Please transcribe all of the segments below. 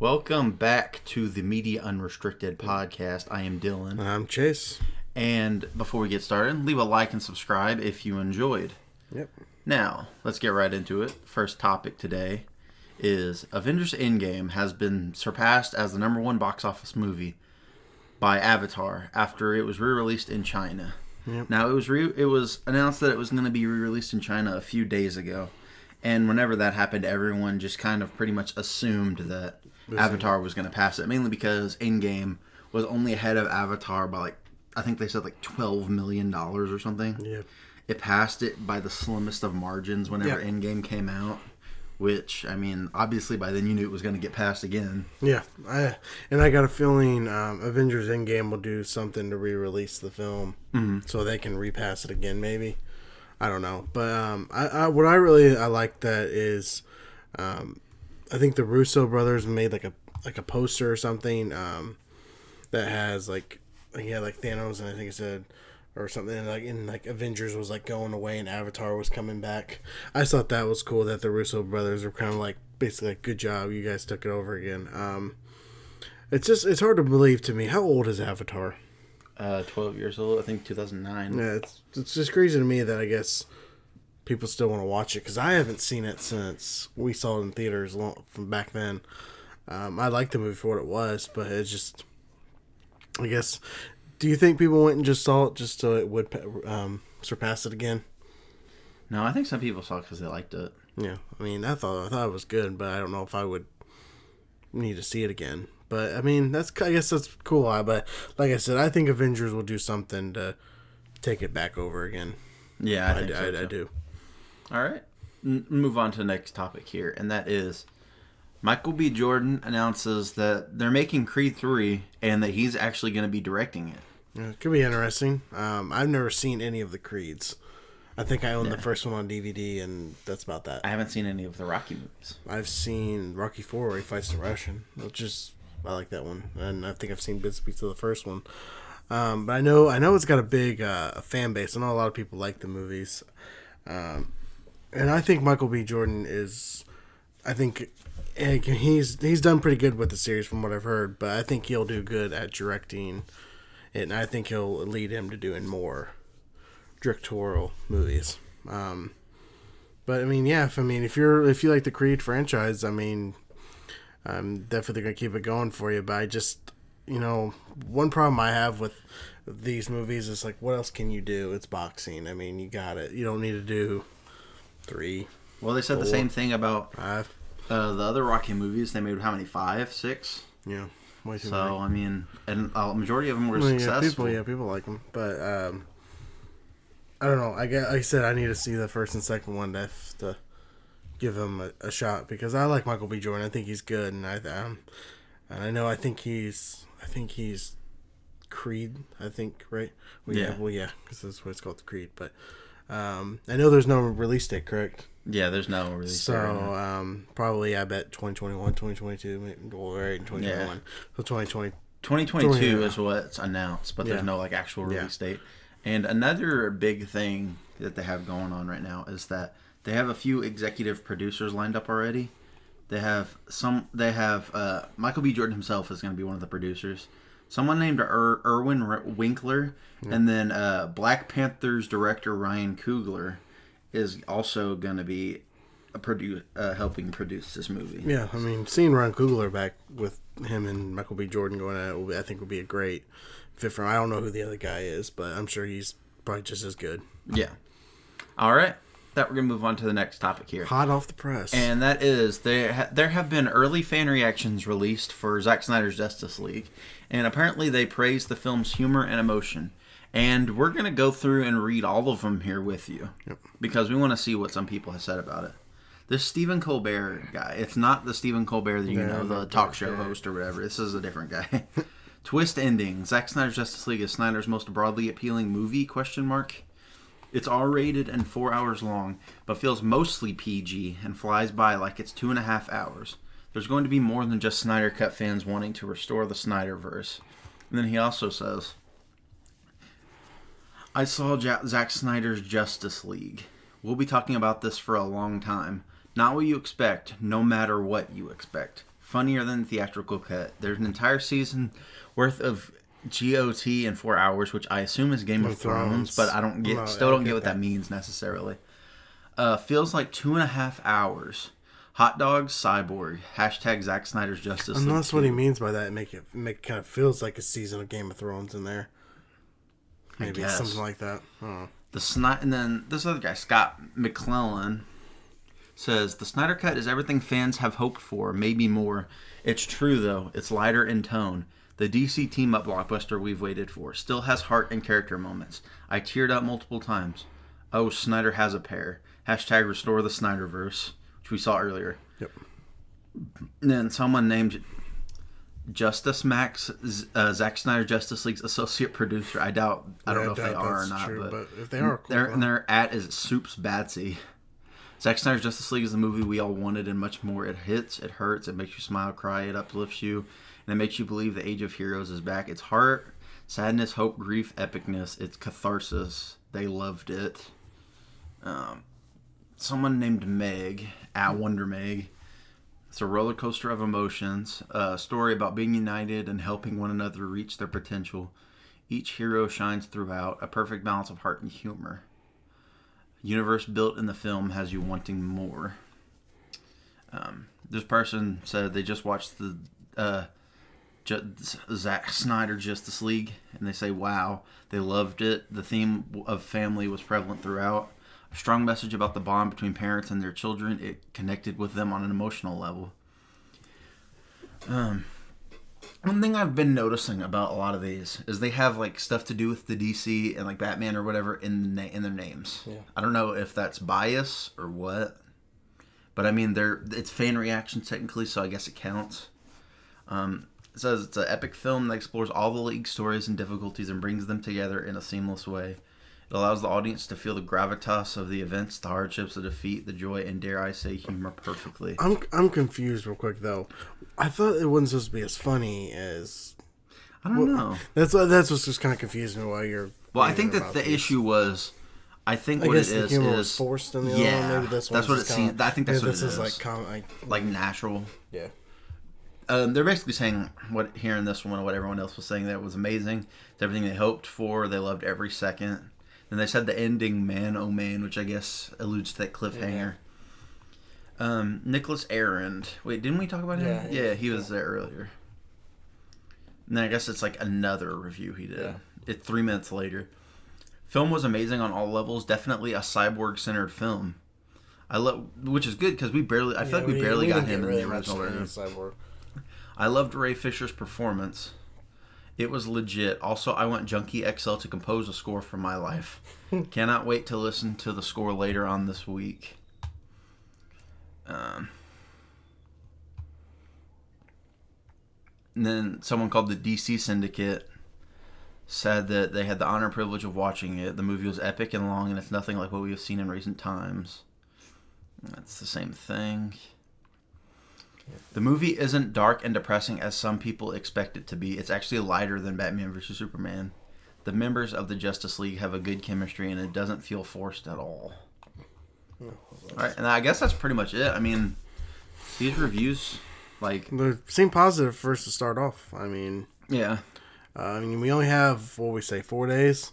Welcome back to the Media Unrestricted podcast. I am Dylan. I'm Chase. And before we get started, leave a like and subscribe if you enjoyed. Yep. Now, let's get right into it. First topic today is Avengers Endgame has been surpassed as the #1 box office movie by Avatar after it was re-released in China. Yep. Now, it was announced that it was going to be re-released in China a few days ago. And whenever that happened, everyone just kind of pretty much assumed that Avatar was going to pass it, mainly because Endgame was only ahead of Avatar by I think they said $12 million or something. Yeah. It passed it by the slimmest of margins whenever Endgame came out, which, I mean, obviously by then you knew it was going to get passed again. Yeah. I got a feeling Avengers Endgame will do something to re-release the film so they can repass it again, maybe. I don't know. But what I like that is I think the Russo brothers made like a poster or something that has Thanos, and I think it said or something and Avengers was going away and Avatar was coming back. I just thought that was cool that the Russo brothers were kind of basically good job, you guys took it over again. It's hard to believe to me. How old is Avatar? 12 years old, I think 2009. Yeah, it's just crazy to me that I guess people still want to watch it because I haven't seen it since we saw it in theaters from back then. I liked the movie for what it was, but it's just, I guess, do you think people went and just saw it just so it would surpass it again? No, I think some people saw it because they liked it. Yeah, I mean, I thought it was good, but I don't know if I would need to see it again. But I mean, I guess that's cool. But like I said, I think Avengers will do something to take it back over again. Yeah, I think so I do. All right, move on to the next topic here, and that is Michael B. Jordan announces that they're making Creed 3 and that he's actually going to be directing it. Yeah, it could be interesting. I've never seen any of the Creeds. I think I own the first one on DVD, and that's about that. I haven't seen any of the Rocky movies. I've seen Rocky 4 where he fights the Russian, which is, I like that one. And I think I've seen bits and pieces of the first one. But I know it's got a big fan base. I know a lot of people like the movies. And I think Michael B. Jordan is, I think he's done pretty good with the series from what I've heard, but I think he'll do good at directing it, and I think he'll lead him to doing more directorial movies. But I mean, yeah, if you like the Creed franchise, I mean, I'm definitely gonna keep it going for you. But I just, one problem I have with these movies is what else can you do? It's boxing. I mean, you got it. You don't need to do 3. Well, they said 4, the same thing about 5. The other Rocky movies. They made how many? 5, 6? Yeah, way too many. I mean, and a majority of them were successful. People like them, but I don't know. Like I said, I need to see the first and second one to give him a shot because I like Michael B. Jordan. I think he's good, and I think he's Creed. I think, right? Yeah. Because that's what it's called, Creed. But I know there's no release date, correct? Yeah, there's no release date. So probably I bet 2021, 2022, right in 2021. Yeah. So 2020. 2022 is what's announced, but there's no actual release date. And another big thing that they have going on right now is that they have a few executive producers lined up already. They have Michael B. Jordan himself is going to be one of the producers. Someone named Erwin Winkler, and then Black Panther's director Ryan Coogler is also going to be helping produce this movie. Yeah, I mean, seeing Ryan Coogler back with him and Michael B. Jordan going at it, I think would be a great fit for him. I don't know who the other guy is, but I'm sure he's probably just as good. Yeah. All right. We're going to move on to the next topic here. Hot off the press. And that is, there have been early fan reactions released for Zack Snyder's Justice League. And apparently they praised the film's humor and emotion. And we're going to go through and read all of them here with you. Yep. Because we want to see what some people have said about it. This Stephen Colbert guy, it's not the Stephen Colbert that the talk show host or whatever. This is a different guy. Twist ending. Zack Snyder's Justice League is Snyder's most broadly appealing movie, ? It's R-rated and 4 hours long, but feels mostly PG and flies by like it's 2.5 hours. There's going to be more than just Snyder Cut fans wanting to restore the Snyderverse. And then he also says, I saw Zack Snyder's Justice League. We'll be talking about this for a long time. Not what you expect, no matter what you expect. funnier than the theatrical cut. There's an entire season worth of GOT in 4 hours, which I assume is Game of Thrones, but I don't get what that means necessarily. Feels like 2.5 hours. Hot dogs, Cyborg. # Zack Snyder's Justice League. And that's what he means by that. It kind of feels like a season of Game of Thrones in there. Maybe something like that. I don't know. And then this other guy, Scott McClellan, says, the Snyder Cut is everything fans have hoped for, maybe more. It's true, though. It's lighter in tone. The DC team-up blockbuster we've waited for still has heart and character moments. I teared up multiple times. Oh, Snyder has a pair. # restore the Snyderverse, which we saw earlier. Yep. And then someone named Justice Max, Zack Snyder Justice League's associate producer. I don't know if they are or not. True, but if they are, cool. Their at is Soups Batsy. Zack Snyder's Justice League is the movie we all wanted and much more. It hits, it hurts, it makes you smile, cry, it uplifts you, and it makes you believe the Age of Heroes is back. It's heart, sadness, hope, grief, epicness. It's catharsis. They loved it. Someone named Meg, at Wonder Meg. It's a roller coaster of emotions. A story about being united and helping one another reach their potential. Each hero shines throughout. A perfect balance of heart and humor. Universe built in the film has you wanting more. This person said they just watched the Zack Snyder Justice League, and they say, wow, they loved it. The theme of family was prevalent throughout. A strong message about the bond between parents and their children. It connected with them on an emotional level. One thing I've been noticing about a lot of these is they have like stuff to do with the DC and like Batman or whatever in their names. Yeah. I don't know if that's bias or what, but I mean it's fan reaction technically, so I guess it counts. It says it's an epic film that explores all the League stories and difficulties and brings them together in a seamless way. It allows the audience to feel the gravitas of the events, the hardships, the defeat, the joy, and dare I say, humor perfectly. I'm confused real quick though. I thought it wasn't supposed to be as funny as. I don't know. That's what's just kind of confusing me while you're. Well, I think that the issue was. I think what it is was forced in the other one. Maybe that's what it seems. I think that's what it is. Like natural. Yeah. They're basically saying hearing this one, what everyone else was saying, that it was amazing. It's everything they hoped for. They loved every second. And they said the ending, man, oh man, which I guess alludes to that cliffhanger. Yeah. Nicholas Arend. Wait, didn't we talk about him? Yeah, he was there earlier. And then I guess it's like another review he did. Yeah. It's 3 minutes later. Film was amazing on all levels. Definitely a cyborg-centered film. Which is good because I feel like we barely got him in the original version. I loved Ray Fisher's performance. It was legit. Also, I want Junkie XL to compose a score for my life. Cannot wait to listen to the score later on this week. And then someone called the DC Syndicate said that they had the honor and privilege of watching it. The movie was epic and long, and it's nothing like what we have seen in recent times. That's the same thing. The movie isn't dark and depressing as some people expect it to be. It's actually lighter than Batman vs. Superman. The members of the Justice League have a good chemistry, and it doesn't feel forced at all. Alright, and I guess that's pretty much it. I mean, these reviews, they seem positive first to start off. I mean... Yeah. We only have, 4 days?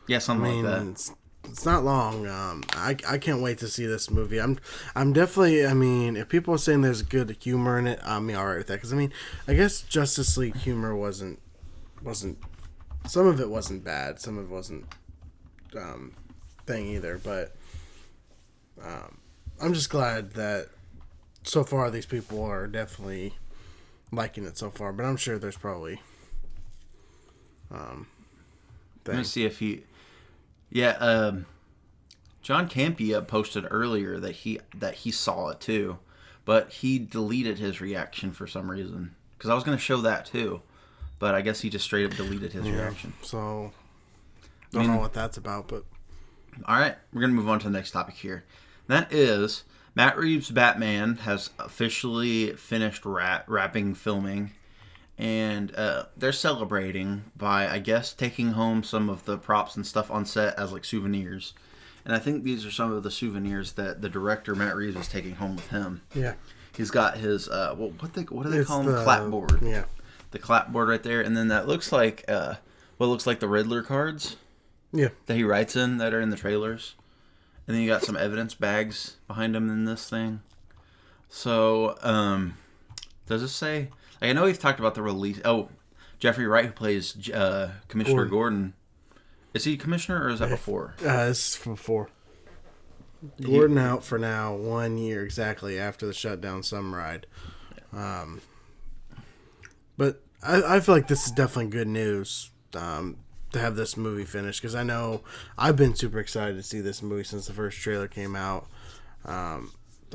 Yeah, something like that. It's not long. I can't wait to see this movie. I'm definitely. If people are saying there's good humor in it, I'm alright with that. Because I guess Justice League humor wasn't. Some of it wasn't bad. Some of it wasn't thing either. But I'm just glad that so far these people are definitely liking it so far. But I'm sure there's probably. Let me see if he. Yeah, John Campia posted earlier that he saw it too, but he deleted his reaction for some reason. Because I was going to show that too, but I guess he just straight up deleted his reaction. So, don't know what that's about, but... Alright, we're going to move on to the next topic here. That is, Matt Reeves' Batman has officially finished wrapping filming. And they're celebrating by, I guess, taking home some of the props and stuff on set as like souvenirs. And I think these are some of the souvenirs that the director, Matt Reeves, is taking home with him. Yeah. He's got his what do they call him? Clapboard. Yeah. The clapboard right there, and then that looks like what looks like the Riddler cards. Yeah. That he writes in that are in the trailers. And then you got some evidence bags behind him in this thing. So, does it say? Like, I know we've talked about the release. Oh, Jeffrey Wright, who plays Commissioner Gordon. Is he Commissioner or is that before? It's before. Gordon out for now, 1 year exactly after the shutdown Ride. But I feel like this is definitely good news. To have this movie finished, because I know I've been super excited to see this movie since the first trailer came out. I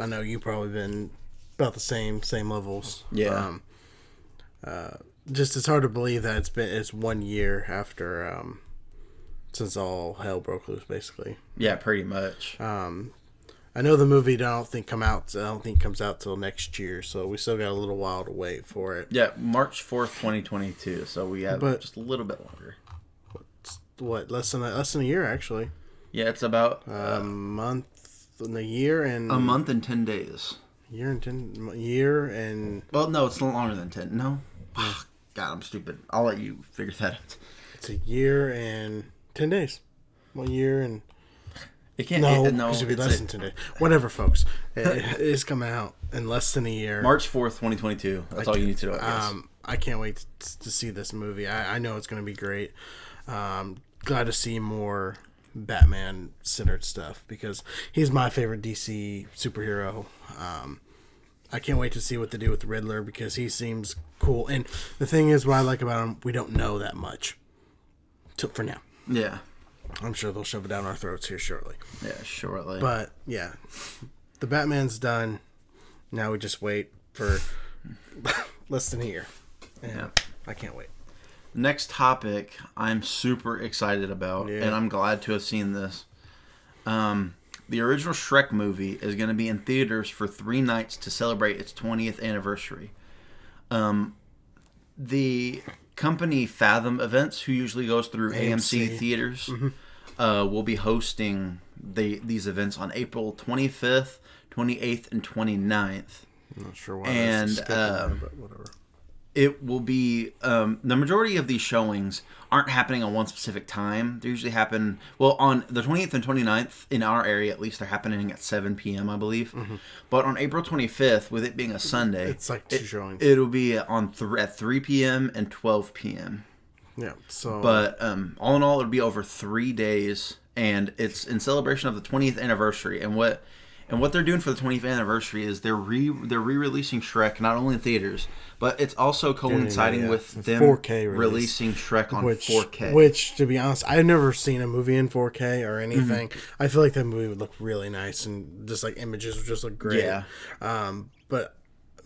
know you've probably been about the same levels. Yeah. Just it's hard to believe that it's 1 year after since all hell broke loose, basically. Yeah, pretty much. I know the movie I don't think comes out till next year, so we still got a little while to wait for it. Yeah, March 4th, 2022. So we have just a little bit longer. What, less than a year, actually. Yeah, it's about a month and a year and... A month and 10 days. Year and... Well, no, it's longer than 10. No? Yeah. God, I'm stupid. I'll let you figure that out. It's a year and 10 days. 1 year and... It can't... No, it should be less than 10 days. Whatever, folks. It is coming out in less than a year. March 4th, 2022. That's all you need to know, I guess. I can't wait to see this movie. I know it's going to be great. Glad to see more Batman-centered stuff because he's my favorite DC superhero. I can't wait to see what they do with the Riddler because he seems cool. And the thing is, what I like about him, we don't know that much for now. Yeah. I'm sure they'll shove it down our throats here shortly. Yeah, shortly. But, yeah. The Batman's done. Now we just wait for less than a year. And yeah. I can't wait. Next topic I'm super excited about, and I'm glad to have seen this. The original Shrek movie is going to be in theaters for 3 nights to celebrate its 20th anniversary. The company Fathom Events, who usually goes through AMC theaters, will be hosting these events on April 25th, 28th, and 29th. I'm not sure why. And but whatever. It will be the majority of these showings aren't happening on one specific time. They usually happen on the 20th and 29th in our area. At least they're happening at 7 p.m. I believe. But on April 25th, with it being a Sunday, it's like 2 showings. It'll be at 3 p.m. and 12 p.m. Yeah. So, but all in all, it'll be over 3 days, and it's in celebration of the 20th anniversary. And what they're doing for the 20th anniversary is they're re-releasing Shrek not only in theaters, but it's also coinciding with them 4K releasing Shrek on 4K. Which, to be honest, I've never seen a movie in 4K or anything. I feel like that movie would look really nice and just like images would just look great. Yeah. But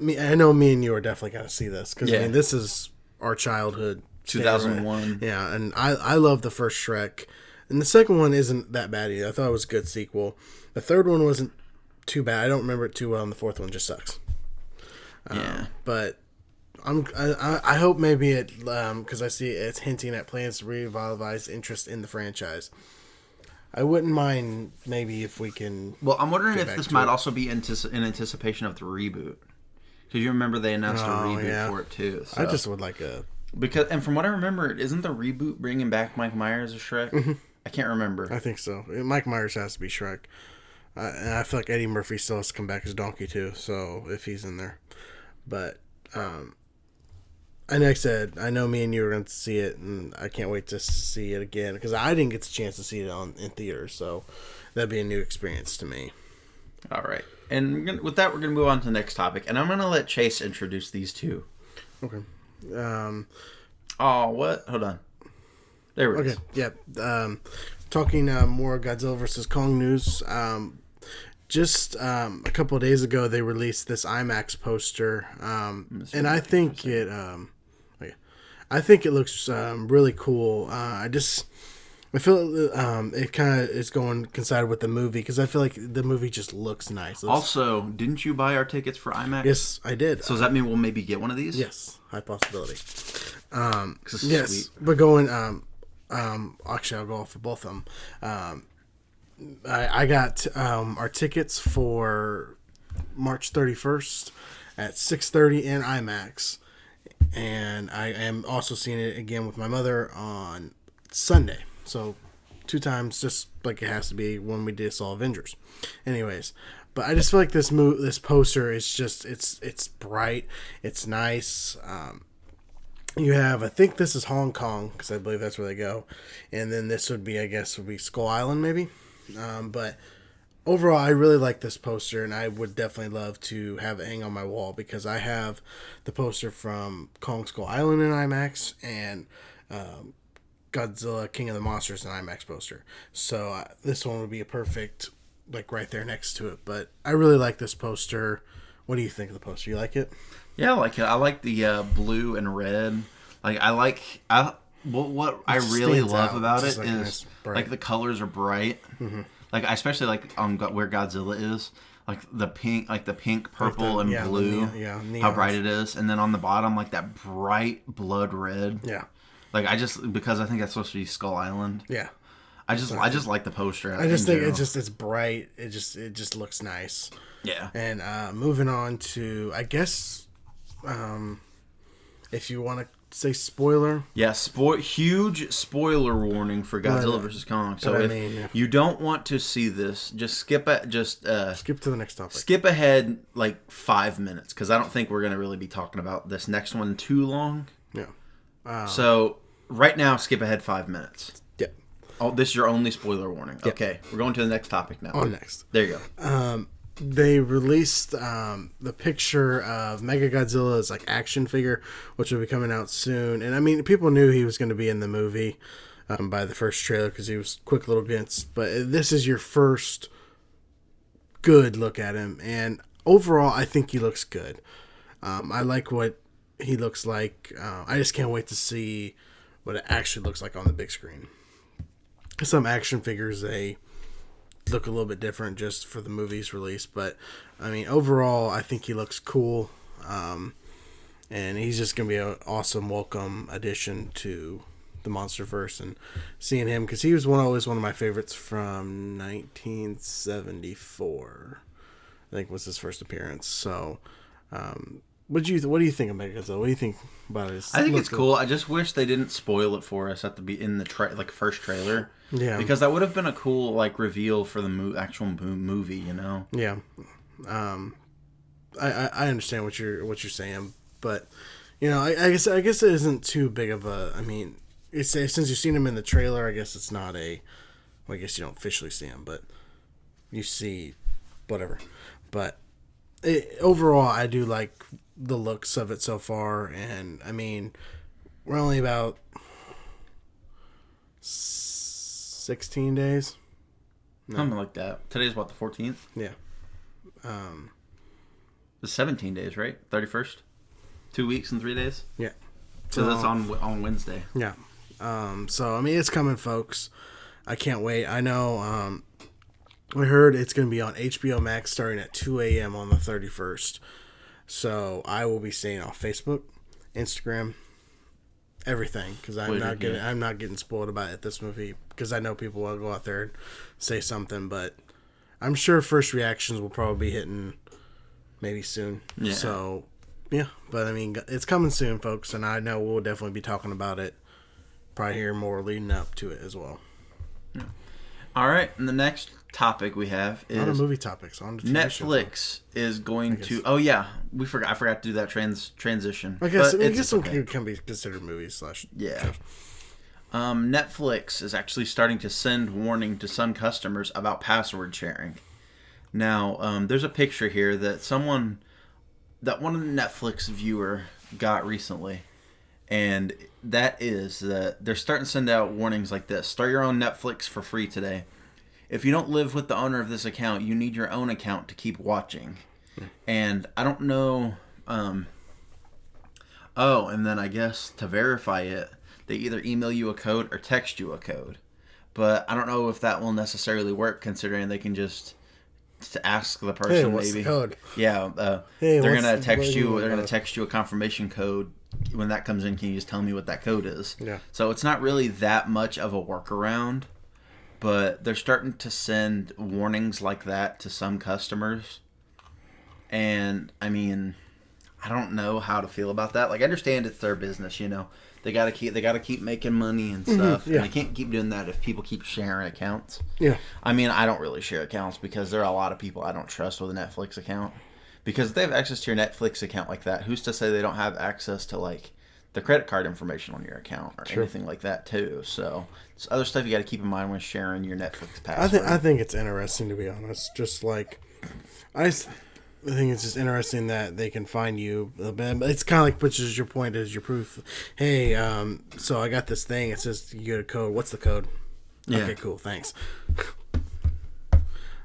I know me and you are definitely going to see this because I mean this is our childhood. 2001. Yeah, and I love the first Shrek, and the second one isn't that bad either. I thought it was a good sequel. The third one wasn't too bad. I don't remember it too well, and the fourth one just sucks. But I hope maybe it because I see it's hinting at plans to revitalize interest in the franchise. I wouldn't mind maybe if we can. Well, I'm wondering if this might also be in anticipation of the reboot, because you remember they announced a reboot for it too. So. I just would like a and from what I remember, isn't the reboot bringing back Mike Myers as Shrek? I can't remember. I think so. Mike Myers has to be Shrek. And I feel like Eddie Murphy still has to come back as Donkey too, so if he's in there. But, and like I said, I know me and you are going to see it, and I can't wait to see it again, because I didn't get the chance to see it in theaters, so that'd be a new experience to me. All right. And with that, we're going to move on to the next topic, and I'm going to let Chase introduce these two. Okay. What? Hold on. There we go. Okay, yeah. Talking more Godzilla vs. Kong news. Just a couple of days ago, they released this IMAX poster, and I think it looks really cool. I feel it kind of is going coincided with the movie because I feel like the movie just looks nice. Also, didn't you buy our tickets for IMAX? Yes, I did. So does that mean we'll maybe get one of these? Yes, high possibility. Yes, sweet. But going. Actually, I'll go off for both of them. I got our tickets for March 31st at 6:30 in IMAX. And I am also seeing it again with my mother on Sunday. So 2 times, just like it has to be when we saw Avengers. Anyways, but I just feel like this poster is just it's bright, it's nice. You have, I think this is Hong Kong, because I believe that's where they go, and then this would be, I guess, would be Skull Island maybe. But overall, I really like this poster, and I would definitely love to have it hang on my wall, because I have the poster from Kong Skull Island in IMAX and Godzilla King of the Monsters in IMAX poster. So this one would be a perfect, like, right there next to it. But I really like this poster. What do you think of the poster? You like it? Yeah, I like it. I like the blue and red. Like, what I really love about it is like the colors are bright. Mm-hmm. Like, especially like on where Godzilla is, like the pink, purple, and blue. How bright it is, and then on the bottom, like that bright blood red. Yeah. Like, because I think that's supposed to be Skull Island. Yeah. I just like the poster. I just think it's bright. It just looks nice. Yeah. And moving on to, I guess, if you want to say spoiler. Yeah, huge spoiler warning for Godzilla vs. Kong. So if you don't want to see this, just skip to the next topic. Skip ahead like 5 minutes, because I don't think we're going to really be talking about this next one too long. Yeah. So right now, skip ahead 5 minutes. Yeah. Oh, this is your only spoiler warning. Yep. Okay, we're going to the next topic now. On next. There you go. They released the picture of Mechagodzilla's like action figure, which will be coming out soon. And I mean, people knew he was going to be in the movie by the first trailer, because he was quick little bits. But this is your first good look at him, and overall, I think he looks good. I like what he looks like. I just can't wait to see what it actually looks like on the big screen. Some action figures, they look a little bit different just for the movie's release, but I mean, overall, I think he looks cool, and he's just gonna be an awesome welcome addition to the MonsterVerse. And seeing him, because he was always one of my favorites from 1974, I think was his first appearance. So what do you think of Mechagodzilla? What do you think about it? I think it's cool. I just wish they didn't spoil it for us in the first trailer. Yeah, because that would have been a cool like reveal for the actual movie. You know. Yeah. I understand what you're saying, but you know, I guess it isn't too big of a. I mean, since you've seen him in the trailer, I guess it's not a. Well, I guess you don't officially see him, but you see whatever. But overall, I do like the looks of it so far, and I mean, we're only about 16 days. No. Something like that. Today's what, the 14th? Yeah. It's 17 days, right? 31st? 2 weeks and 3 days? Yeah. So that's on Wednesday. Yeah. So, I mean, it's coming, folks. I can't wait. I know, I heard it's going to be on HBO Max starting at 2 a.m. on the 31st. So, I will be staying on Facebook, Instagram, everything, because I'm not getting spoiled about this movie, because I know people will go out there and say something, but I'm sure first reactions will probably be hitting maybe soon. Yeah. So, yeah, but I mean, it's coming soon, folks, and I know we'll definitely be talking about it, probably hear more leading up to it as well. Yeah. All right, and the next topic we have is on the movie topics. On Netflix is going to. Oh yeah, I forgot to do that transition. I guess some can be considered movies / yeah. Netflix is actually starting to send warning to some customers about password sharing. Now, there's a picture here that one of the Netflix viewer got recently, and that is that they're starting to send out warnings like this: start your own Netflix for free today. If you don't live with the owner of this account, you need your own account to keep watching. And I don't know. And then I guess to verify it, they either email you a code or text you a code. But I don't know if that will necessarily work, considering they can just ask the person. Hey, what's maybe. The code? Yeah, hey, they're gonna text you. They're gonna text you a confirmation code. When that comes in, can you just tell me what that code is? Yeah. So it's not really that much of a workaround. But they're starting to send warnings like that to some customers. And I mean, I don't know how to feel about that. Like, I understand it's their business, you know. They gotta keep making money and stuff, and they can't keep doing that if people keep sharing accounts. Yeah. I mean, I don't really share accounts because there are a lot of people I don't trust with a Netflix account. Because if they have access to your Netflix account like that, who's to say they don't have access to like the credit card information on your account or anything like that too? So it's other stuff you got to keep in mind when sharing your Netflix password. I think it's interesting, to be honest. Just like I think it's just interesting that they can find you. It's kind of like, which is your point, is your proof. Hey, so I got this thing. It says you get a code. What's the code? Yeah. Okay, cool. Thanks.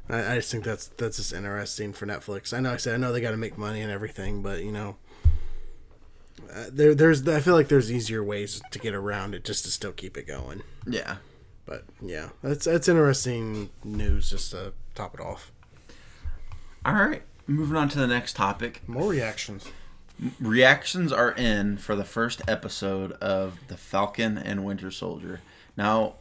I just think that's just interesting for Netflix. I know they got to make money and everything, but you know, I feel like there's easier ways to get around it just to still keep it going. Yeah. But yeah, that's interesting news just to top it off. All right. Moving on to the next topic. More reactions. Reactions are in for the first episode of The Falcon and Winter Soldier. Now,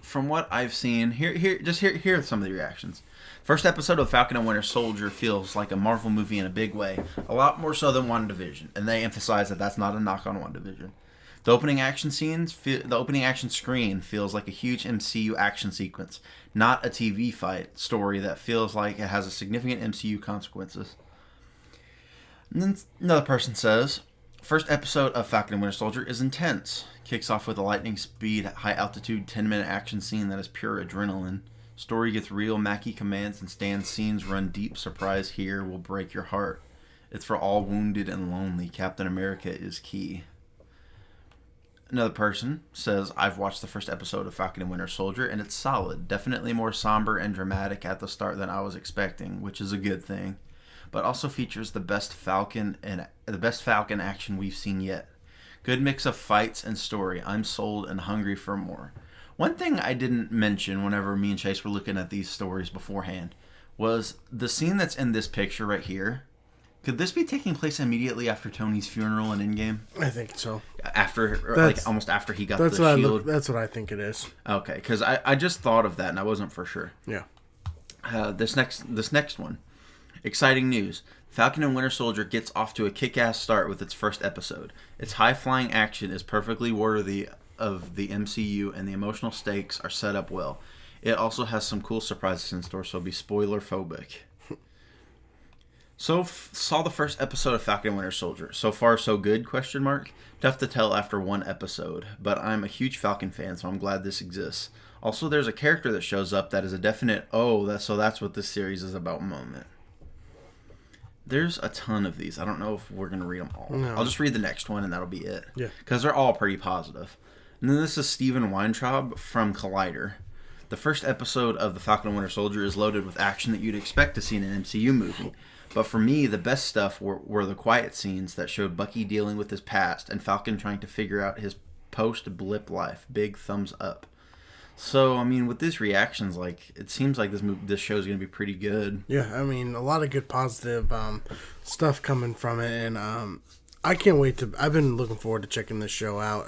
from what I've seen, here are some of the reactions. First episode of Falcon and Winter Soldier feels like a Marvel movie in a big way, a lot more so than WandaVision, and they emphasize that that's not a knock on WandaVision. The opening action screen feels like a huge MCU action sequence, not a TV fight story that feels like it has a significant MCU consequences. And then another person says, first episode of Falcon and Winter Soldier is intense. Kicks off with a lightning speed, high altitude, 10-minute action scene that is pure adrenaline. Story gets real, Mackie commands and Stan's scenes run deep. Surprise here will break your heart. It's for all wounded and lonely. Captain America is key. Another person says, I've watched the first episode of Falcon and Winter Soldier, and it's solid. Definitely more somber and dramatic at the start than I was expecting, which is a good thing. But also features the best Falcon action we've seen yet. Good mix of fights and story. I'm sold and hungry for more. One thing I didn't mention whenever me and Chase were looking at these stories beforehand was the scene that's in this picture right here. Could this be taking place immediately after Tony's funeral in Endgame? I think so. Almost after he got the shield? That's what I think it is. Okay, because I just thought of that and I wasn't for sure. Yeah. This next one. Exciting news. Falcon and Winter Soldier gets off to a kick-ass start with its first episode. Its high-flying action is perfectly worthy of the MCU and the emotional stakes are set up well. It also has some cool surprises in store, so be spoiler-phobic. Saw the first episode of Falcon and Winter Soldier. So far, so good, ? Tough to tell after one episode, but I'm a huge Falcon fan, so I'm glad this exists. Also, there's a character that shows up that is a definite, that's what this series is about moment. There's a ton of these. I don't know if we're going to read them all. No. I'll just read the next one, and that'll be it. Yeah. Because they're all pretty positive. And then this is Steven Weintraub from Collider. The first episode of The Falcon and Winter Soldier is loaded with action that you'd expect to see in an MCU movie. But for me, the best stuff were the quiet scenes that showed Bucky dealing with his past and Falcon trying to figure out his post-blip life. Big thumbs up. So, I mean, with these reactions, like, it seems like this show is going to be pretty good. Yeah, I mean, a lot of good positive stuff coming from it, and I can't wait I've been looking forward to checking this show out.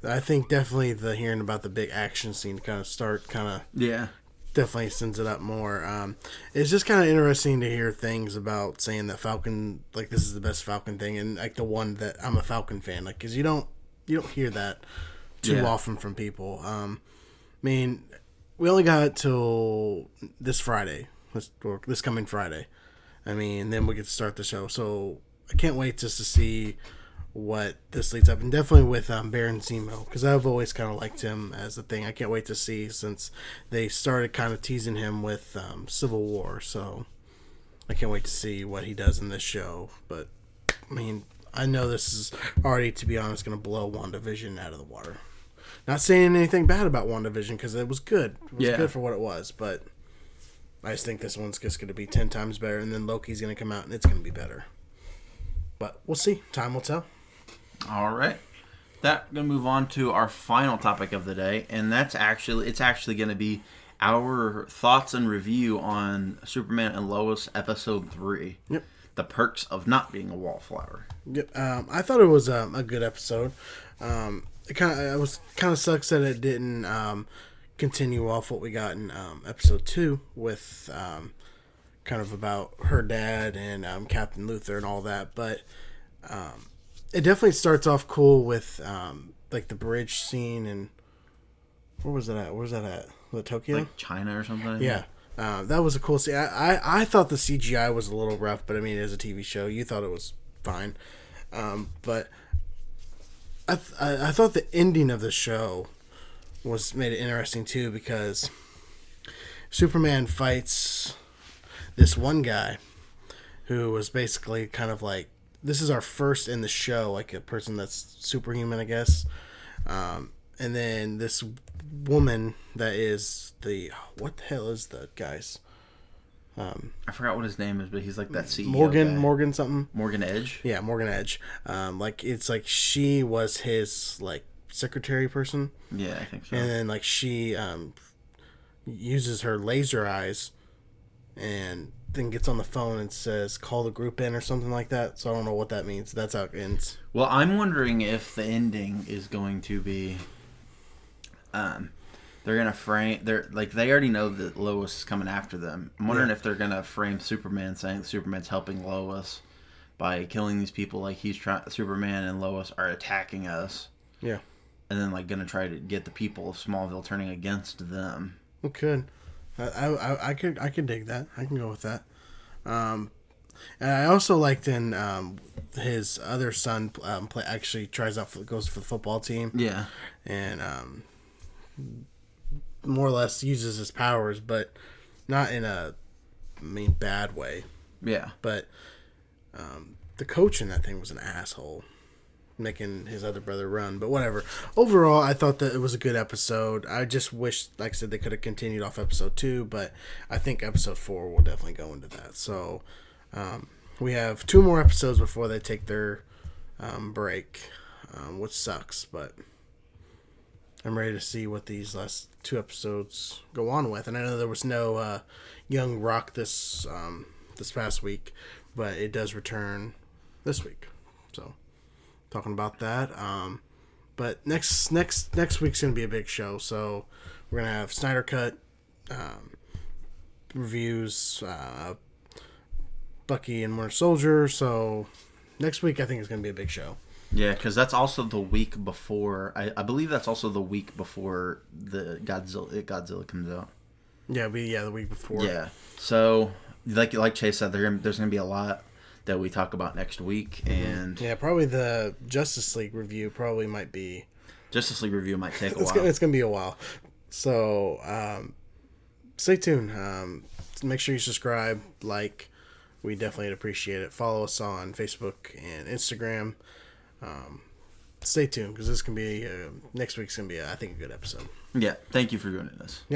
I think definitely hearing about the big action scene Yeah. Definitely sends it up more. It's just kind of interesting to hear things about saying that Falcon, like, this is the best Falcon thing, and like the one that I'm a Falcon fan, like, because you don't hear that too often from people. I mean, we only got till this Friday, this coming Friday. I mean, then we get to start the show, so I can't wait just to see what this leads up, and definitely with Baron Zemo, because I've always kind of liked him as a thing. I can't wait to see, since they started kind of teasing him with Civil War, so I can't wait to see what he does in this show. But I mean, I know this is already, to be honest, going to blow WandaVision out of the water. Not saying anything bad about WandaVision, because it was good. It was good for what it was, but I just think this one's just going to be 10 times better, and then Loki's going to come out and it's going to be better. But we'll see. Time will tell. All right. That's going to move on to our final topic of the day, and it's actually going to be our thoughts and review on Superman and Lois episode 3. Yep. The perks of not being a wallflower. Yep. I thought it was a good episode. It was kind of sucks that it didn't continue off what we got in episode 2 with kind of about her dad and Captain Luther and all that. But it definitely starts off cool with like the bridge scene. And where was that at? Was it Tokyo? Like China or something? Yeah. That was a cool scene. I thought the CGI was a little rough, but I mean, it is a TV show. You thought it was fine. But I thought the ending of the show made it interesting too, because Superman fights this one guy who was basically kind of like, this is our first in the show, like a person that's superhuman, I guess. And then this woman that is what the hell is the guy's? I forgot what his name is, but he's like that CEO Morgan something. Morgan Edge? Yeah, Morgan Edge. Like, it's like she was his, like, secretary person. Yeah, I think so. And then, like, she uses her laser eyes and then gets on the phone and says, call the group in or something like that. So I don't know what that means. That's how it ends. Well, I'm wondering if the ending is going to be... they're gonna frame. They already know that Lois is coming after them. I'm wondering if they're gonna frame Superman saying that Superman's helping Lois by killing these people. Like, Superman and Lois are attacking us. Yeah. And then like gonna try to get the people of Smallville turning against them. It could. I could dig that. I can go with that. And I also liked in his other son actually goes for the football team. Yeah. And more or less uses his powers, but not in a bad way. Yeah. But the coach in that thing was an asshole, making his other brother run. But whatever. Overall, I thought that it was a good episode. I just wish, like I said, they could have continued off episode 2, but I think episode 4 will definitely go into that. So we have 2 more episodes before they take their break, which sucks, but I'm ready to see what these last 2 episodes go on with. And I know there was no Young Rock this past week, but it does return this week. So talking about that. But next week's gonna be a big show. So we're gonna have Snyder Cut reviews, Bucky and Winter Soldier. So next week I think is gonna be a big show. Yeah, because that's also the week before. I believe that's also the week before the Godzilla comes out. Yeah, the week before. Yeah. So like Chase said, there's gonna be a lot that we talk about next week, and probably the Justice League review might take a while. It's gonna be a while. So stay tuned. Make sure you subscribe, like. We definitely appreciate it. Follow us on Facebook and Instagram. Stay tuned, because this can be next week's gonna be I think a good episode. Yeah, thank you for joining us. Yep.